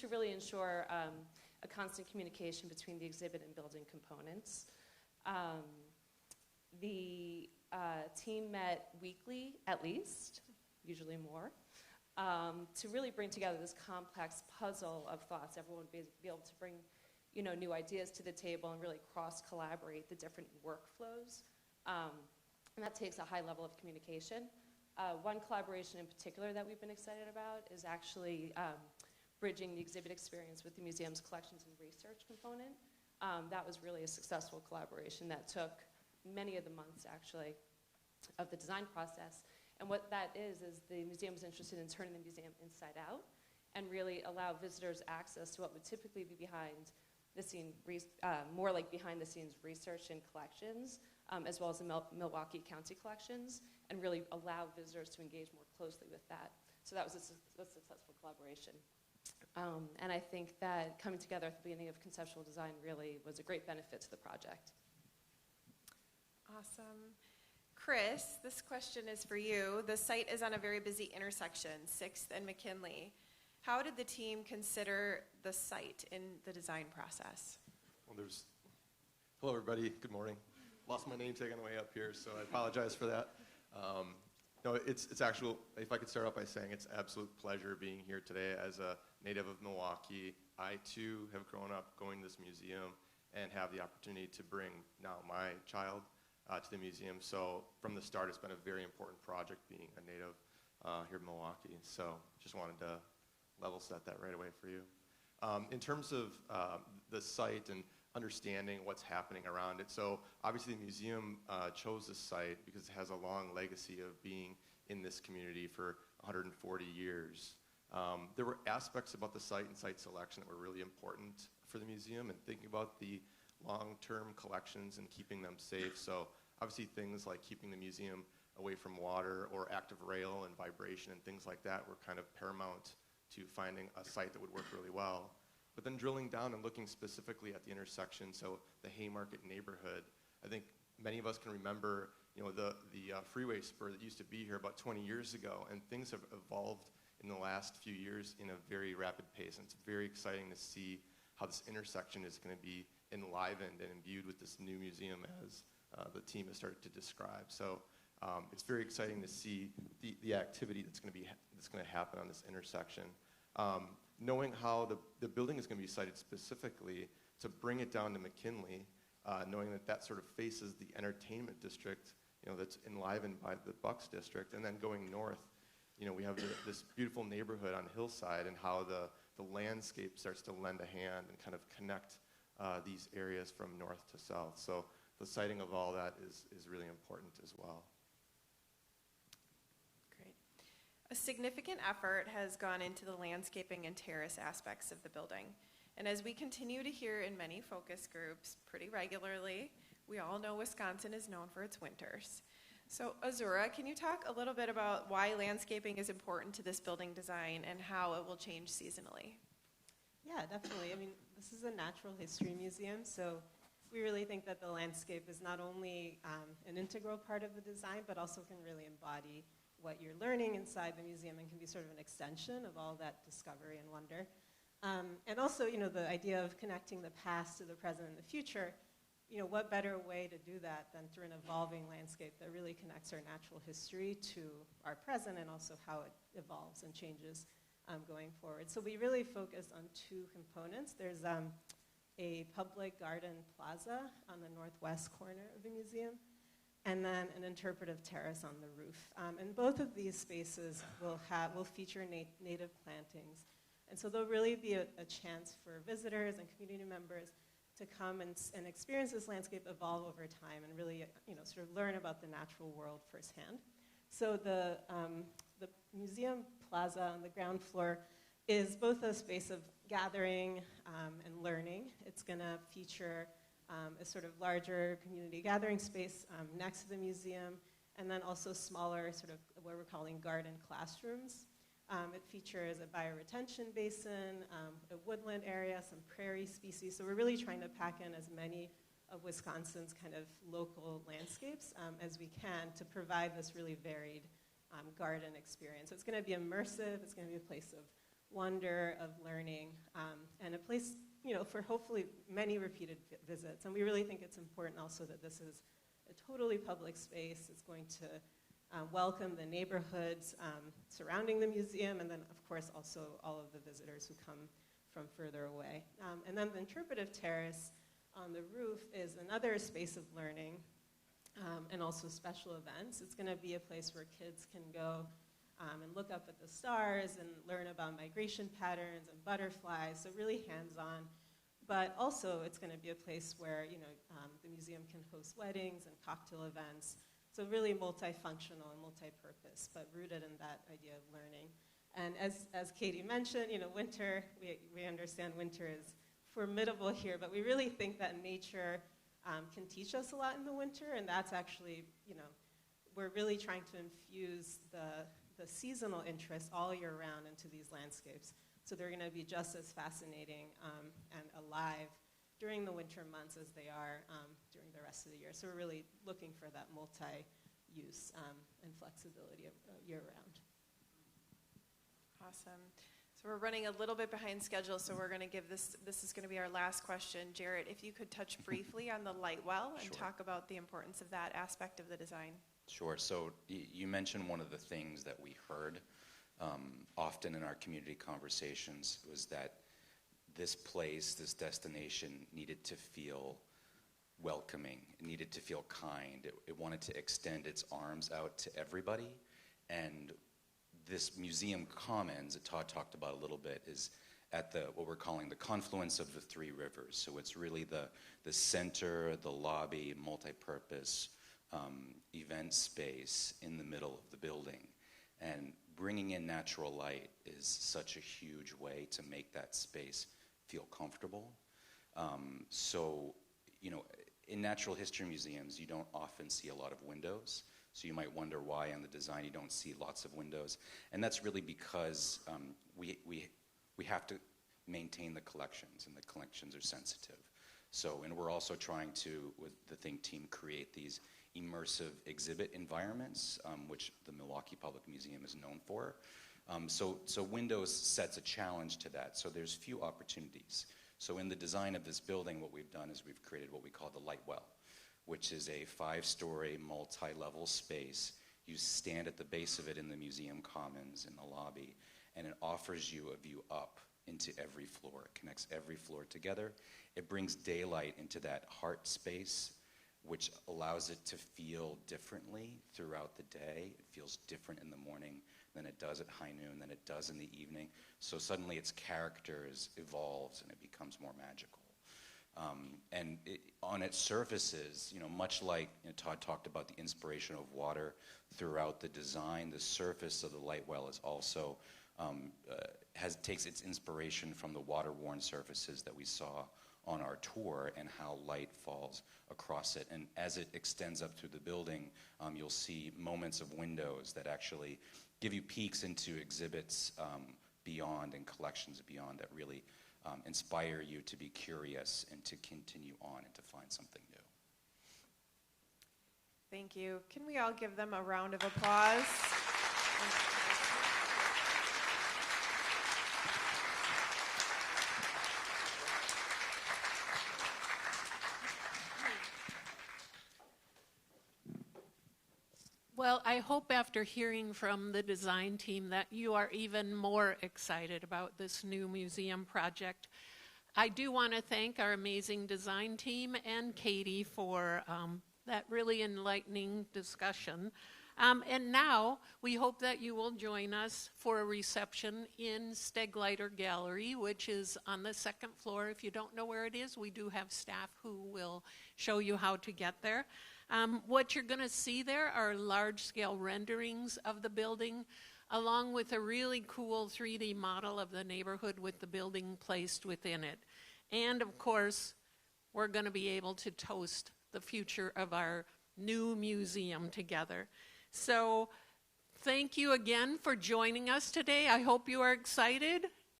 to really ensure a constant communication between the exhibit and building components. The team met weekly, at least, usually more, to really bring together this complex puzzle of thoughts. Everyone would be able to bring, new ideas to the table and really cross-collaborate the different workflows. And that takes a high level of communication. One collaboration in particular that we've been excited about is actually bridging the exhibit experience with the museum's collections and research component. That was really a successful collaboration that took many of the months, actually, of the design process. And what that is the museum is interested in turning the museum inside out and really allow visitors access to what would typically be behind the scene, more like behind the scenes research and collections, as well as the Milwaukee County collections, and really allow visitors to engage more closely with that. So that was a successful collaboration. And I think that coming together at the beginning of conceptual design really was a great benefit to the project. Awesome. Chris, this question is for you. The site is on a very busy intersection, 6th and McKinley. How did the team consider the site in the design process? Well, hello everybody, good morning. Lost my name tag on the way up here, so I apologize for that. No, it's actual, if I could start off by saying it's absolute pleasure being here today as a native of Milwaukee. I too have grown up going to this museum and have the opportunity to bring now my child to the museum. So from the start, it's been a very important project being a native here in Milwaukee. So just wanted to level set that right away for you. In terms of the site and understanding what's happening around it, so obviously the museum chose this site because it has a long legacy of being in this community for 140 years. There were aspects about the site and site selection that were really important for the museum and thinking about the long-term collections and keeping them safe. So obviously things like keeping the museum away from water or active rail and vibration and things like that were kind of paramount to finding a site that would work really well. But then drilling down and looking specifically at the intersection, so the Haymarket neighborhood, I think many of us can remember, the freeway spur that used to be here about 20 years ago, and things have evolved in the last few years in a very rapid pace, and it's very exciting to see how this intersection is going to be enlivened and imbued with this new museum as the team has started to describe. So it's very exciting to see the activity that's going to happen on this intersection. Knowing how the building is going to be sited specifically to bring it down to McKinley, knowing that sort of faces the entertainment district, that's enlivened by the Bucks district, and then going north, we have this beautiful neighborhood on Hillside, and how the landscape starts to lend a hand and kind of connect these areas from north to south. So the siting of all that is really important as well. Great. A significant effort has gone into the landscaping and terrace aspects of the building. And as we continue to hear in many focus groups pretty regularly, we all know Wisconsin is known for its winters. So Azura, can you talk a little bit about why landscaping is important to this building design and how it will change seasonally? Yeah, definitely. I mean, this is a natural history museum, so we really think that the landscape is not only an integral part of the design, but also can really embody what you're learning inside the museum and can be sort of an extension of all that discovery and wonder. And also, the idea of connecting the past to the present and the future, what better way to do that than through an evolving landscape that really connects our natural history to our present and also how it evolves and changes going forward. So we really focus on two components. There's a public garden plaza on the northwest corner of the museum, and then an interpretive terrace on the roof. And both of these spaces will feature native plantings. And so there'll really be a chance for visitors and community members to come and experience this landscape evolve over time and really sort of learn about the natural world firsthand. So the museum plaza on the ground floor is both a space of gathering and learning. It's going to feature a sort of larger community gathering space next to the museum, and then also smaller sort of what we're calling garden classrooms. It features a bioretention basin, a woodland area, some prairie species. So we're really trying to pack in as many of Wisconsin's kind of local landscapes as we can to provide this really varied garden experience. So it's going to be immersive. It's going to be a place of wonder, of learning, and a place, for hopefully many repeated visits. And we really think it's important also that this is a totally public space. It's going to welcome the neighborhoods surrounding the museum, and then, of course, also all of the visitors who come from further away. And then the interpretive terrace on the roof is another space of learning and also special events. It's going to be a place where kids can go and look up at the stars and learn about migration patterns and butterflies, so really hands-on. But also, it's going to be a place where the museum can host weddings and cocktail events. So really multifunctional and multi-purpose, but rooted in that idea of learning. And as Katie mentioned, winter, we understand winter is formidable here, but we really think that nature can teach us a lot in the winter, and that's actually, we're really trying to infuse the seasonal interest all year round into these landscapes. So they're going to be just as fascinating and alive during the winter months as they are during the rest of the year. So we're really looking for that multi-use and flexibility of year-round. Awesome. So we're running a little bit behind schedule, so we're going to give this is going to be our last question. Jarrett, if you could touch briefly on the Lightwell and talk about the importance of that aspect of the design. Sure. So you mentioned one of the things that we heard often in our community conversations was that this place, this destination, needed to feel welcoming. It needed to feel kind. It wanted to extend its arms out to everybody. And this museum commons that Todd talked about a little bit is at what we're calling the confluence of the three rivers. So it's really the center, the lobby, multi-purpose event space in the middle of the building. And bringing in natural light is such a huge way to make that space feel comfortable. So, in natural history museums, you don't often see a lot of windows. So you might wonder why in the design you don't see lots of windows. And that's really because we have to maintain the collections, and the collections are sensitive. So, and we're also trying to, with the Think team, create these immersive exhibit environments, which the Milwaukee Public Museum is known for. So Windows sets a challenge to that. So there's few opportunities. So in the design of this building, what we've done is we've created what we call the Lightwell, which is a 5-story, multi-level space. You stand at the base of it in the museum commons in the lobby, and it offers you a view up into every floor. It connects every floor together. It brings daylight into that heart space, which allows it to feel differently throughout the day. It feels different in the morning than it does at high noon, than it does in the evening. So suddenly its characters evolves and it becomes more magical. And on its surfaces, much like Todd talked about the inspiration of water throughout the design, the surface of the Lightwell is also takes its inspiration from the water-worn surfaces that we saw on our tour and how light falls across it. And as it extends up through the building, you'll see moments of windows that actually give you peeks into exhibits beyond and collections beyond that really inspire you to be curious and to continue on and to find something new. Thank you. Can we all give them a round of applause? Well, I hope after hearing from the design team that you are even more excited about this new museum project. I do want to thank our amazing design team and Katie for that really enlightening discussion. And now we hope that you will join us for a reception in Stegleiter Gallery, which is on the second floor. If you don't know where it is, we do have staff who will show you how to get there. What you're going to see there are large-scale renderings of the building, along with a really cool 3D model of the neighborhood with the building placed within it. And, of course, we're going to be able to toast the future of our new museum together. So thank you again for joining us today. I hope you are excited